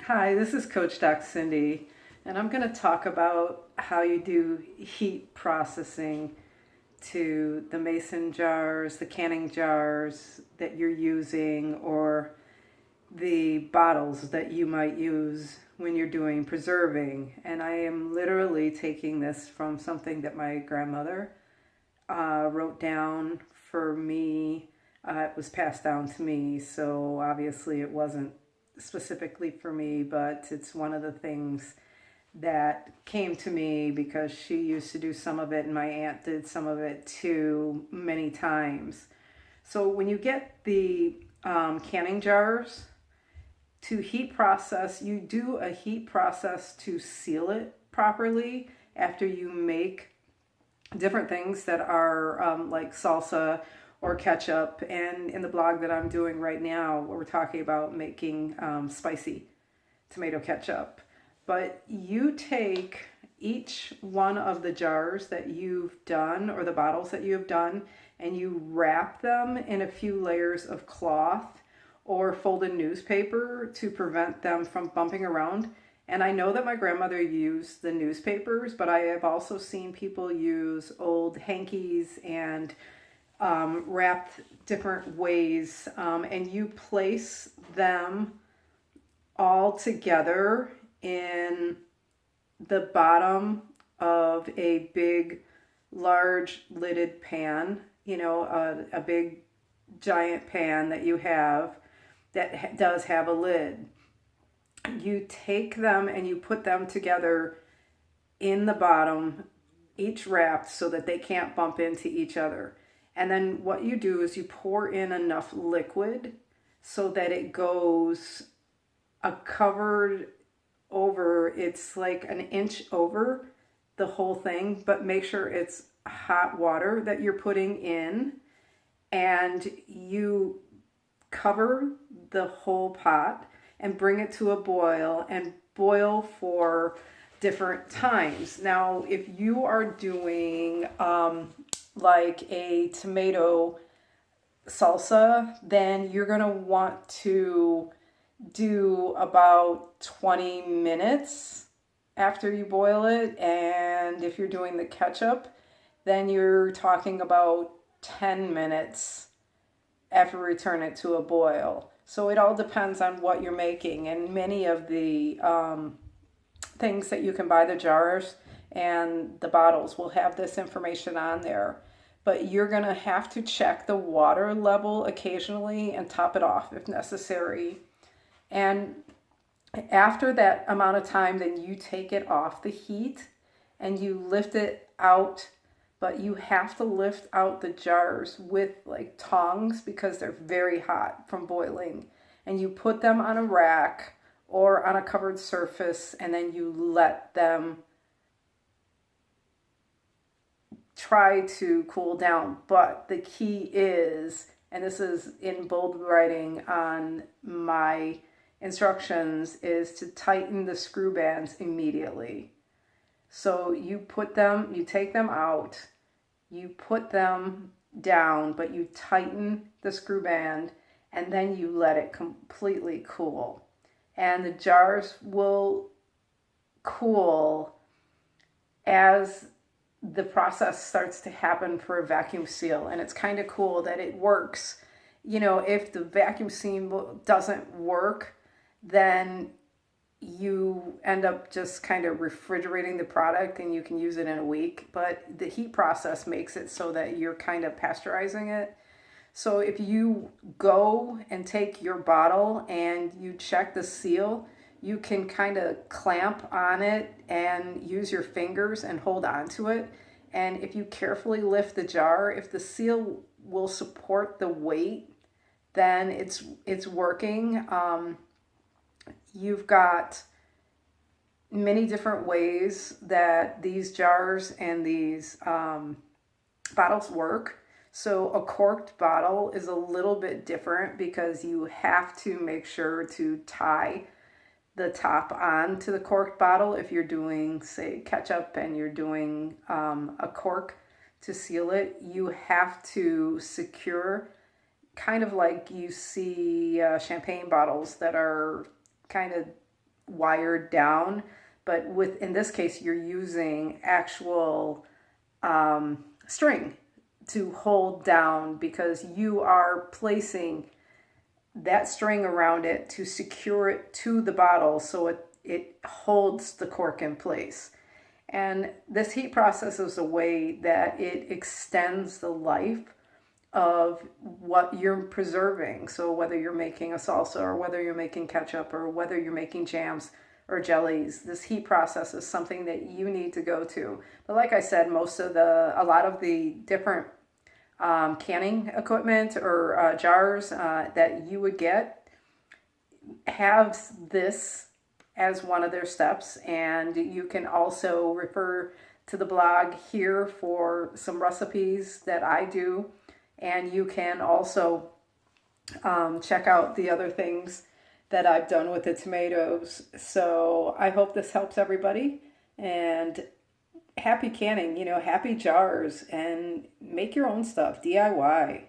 Hi, this is Coach Doc Cindy, and I'm going to talk about how you do heat processing to the mason jars, the canning jars that you're using, or the bottles that you might use when you're doing preserving. And I am literally taking this from something that my grandmother wrote down for me. It was passed down to me, so obviously it wasn't specifically for me, but it's one of the things that came to me because she used to do some of it and my aunt did some of it too many times. So when you get the canning jars to heat process, you do a heat process to seal it properly after you make different things that are like salsa or ketchup. And in the blog that I'm doing right now, we're talking about making spicy tomato ketchup. But you take each one of the jars that you've done or the bottles that you've done and you wrap them in a few layers of cloth or folded newspaper to prevent them from bumping around. And I know that my grandmother used the newspapers, but I have also seen people use old hankies and wrapped different ways. And you place them all together in the bottom of a big, large lidded pan, a big giant pan that you have that does have a lid. You take them and you put them together in the bottom, each wrapped so that they can't bump into each other. And then what you do is you pour in enough liquid so that it goes a covered over, it's like an inch over the whole thing, but make sure it's hot water that you're putting in, and you cover the whole pot and bring it to a boil and boil for different times. Now, if you are doing like a tomato salsa, then you're going to want to do about 20 minutes after you boil it. And if you're doing the ketchup, then you're talking about 10 minutes after return it to a boil. So it all depends on what you're making, and many of the things that you can buy, the jars and the bottles, will have this information on there. But you're going to have to check the water level occasionally and top it off if necessary. And after that amount of time, then you take it off the heat and you lift it out. But you have to lift out the jars with like tongs because they're very hot from boiling. And you put them on a rack or on a covered surface, and then you let them try to cool down. But the key is, and this is in bold writing on my instructions, is to tighten the screw bands immediately. So you take them out, you put them down, but you tighten the screw band, and then you let it completely cool. And the jars will cool as the process starts to happen for a vacuum seal. And it's kind of cool that it works. If the vacuum seal doesn't work, then you end up just kind of refrigerating the product and you can use it in a week. But the heat process makes it so that you're kind of pasteurizing it. So if you go and take your bottle and you check the seal, you can kind of clamp on it and use your fingers and hold on to it. And if you carefully lift the jar, if the seal will support the weight, then it's working. You've got many different ways that these jars and these bottles work. So a corked bottle is a little bit different because you have to make sure to tie the top on to the corked bottle. If you're doing, say, ketchup and you're doing a cork to seal it, you have to secure, kind of like you see champagne bottles that are kind of wired down, but in this case, you're using actual string to hold down, because you are placing that string around it to secure it to the bottle so it holds the cork in place. And this heat process is a way that it extends the life of what you're preserving. So whether you're making a salsa, or whether you're making ketchup, or whether you're making jams or jellies, this heat process is something that you need to go to. But like I said, a lot of the different canning equipment or jars that you would get have this as one of their steps. And you can also refer to the blog here for some recipes that I do. And you can also check out the other things that I've done with the tomatoes. So I hope this helps everybody. And happy canning, happy jars, and make your own stuff, DIY.